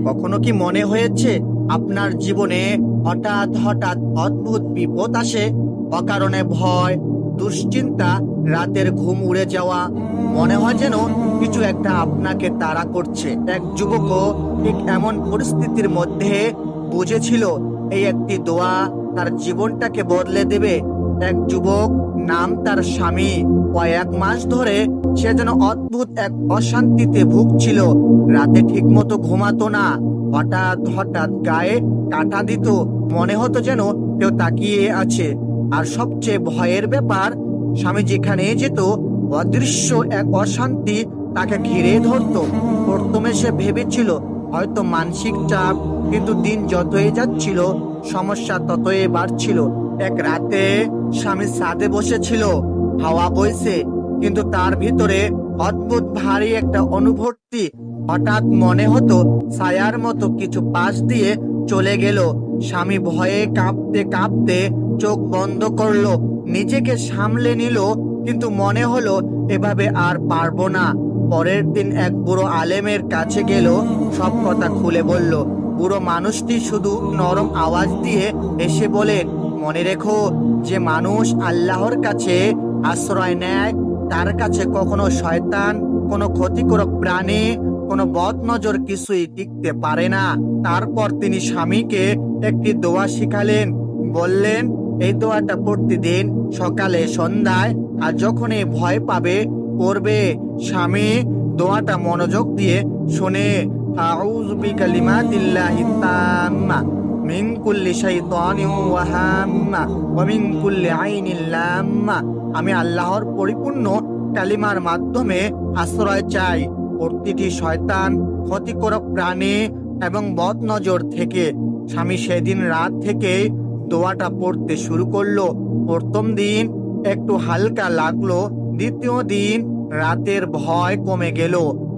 কখনো কি মনে হয়েছে আপনার জীবনে হঠাৎ হঠাৎ অদ্ভুত বিপদ আসে? অকারণে ভয়, দুশ্চিন্তা, রাতের ঘুম উড়ে যাওয়া, মনে হয় যেন কিছু একটা আপনাকে তাড়া করছে। এক যুবকও ঠিক এমন পরিস্থিতির মধ্যে বুঝেছিল এই একটি দোয়া তার জীবনটাকে বদলে দেবে। এক যুবক, নাম তার স্বামী। কয়েক মাস ধরে সে যেন অদ্ভুত এক অশান্তিতে ভুগছিল। রাতে ঠিকমতো ঘুমাতো না, হঠাৎ হঠাৎ গায়ে কাঁটা দিত, মনে হতো যেন কেউ তাকিয়ে আছে। আর সবচেয়ে ভয়ের ব্যাপার, স্বামী যেখানে যেত অদৃশ্য এক অশান্তি তাকে ঘিরে ধরতো। প্রথমে সে ভেবেছিল হয়তো মানসিক চাপ, কিন্তু দিন যতই যাচ্ছিল সমস্যা ততই বাড়ছিল। এক রাতে স্বামী ছাদে বসেছিল, হাওয়া বইছে, কিন্তু তার ভিতরে অদ্ভুত ভারী একটা অনুভূতি। হঠাৎ মনে হতো ছায়ার মতো কিছু পাশ দিয়ে চলে গেল। স্বামী ভয়ে কাঁপতে কাঁপতে চোখ বন্ধ করলো, নিজেকে সামলে নিল, কিন্তু মনে হলো এভাবে আর পারবো না। পরের দিন এক বুড়ো আলেমের কাছে গেল, সব কথা খুলে বলল। বুড়ো মানুষটি শুধু নরম আওয়াজ দিয়ে এসে বলেন, মনে রেখো, যে মানুষ আল্লাহর কাছে আশ্রয় নেয় তার কাছে কখনো শয়তান, কোনো ক্ষতিকারক প্রাণী, কোনো বদ নজর কিছুই টিকতে পারে না। তারপর তিনি স্বামীকে একটি দোয়া শিখালেন, বললেন, এই দোয়াটা প্রতিদিন সকালে সন্ধ্যায় আর যখনই ভয় পাবে পড়বে। স্বামী দোয়াটা মনোযোগ দিয়ে শুনে, আউযু বিকালিমাতিল্লাহি তাম্মা মিন কুল্লি শাইতানিন ওয়া হাম্মা ওয়া মিন কুল্লি আইনিন লাম্মা। আমি আল্লাহর পরিপূর্ণ কালিমার মাধ্যমে আশ্রয় চাই প্রতিটি শয়তান, ক্ষতিকারক প্রাণী এবং বদ নজর থেকে। স্বামী সেদিন রাত থেকে দোয়াটা পড়তে শুরু করলো। প্রথম দিন একটু হালকা লাগলো, দ্বিতীয় দিন রাতের ভয় কমে গেল,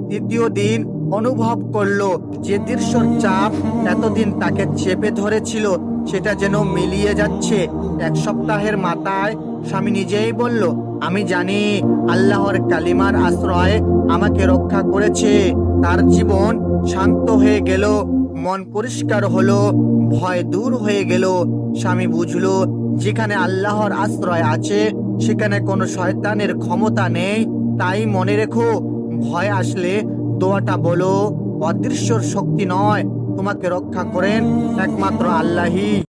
তৃতীয় দিন অনুভব করলো যে দৃশ্যর চাপ এতদিন তাকে চেপে ধরেছিল সেটা যেন মিলিয়ে যাচ্ছে। এক সপ্তাহের মাথায় স্বামী নিজেই বলল, আমি জানি আল্লাহর কালিমার আশ্রয় আমাকে রক্ষা করেছে। তার জীবন শান্ত হয়ে গেল, মন পরিষ্কার হলো, ভয় দূর হয়ে গেল। স্বামী বুঝলো যেখানে আল্লাহর আশ্রয় আছে সেখানে কোনো শয়তানের ক্ষমতা নেই। তাই মনে রেখো, ভয় আসলে দোয়াটা বলো, অদৃশ্যর শক্তি নয়, তোমাকে রক্ষা করেন একমাত্র আল্লাহই।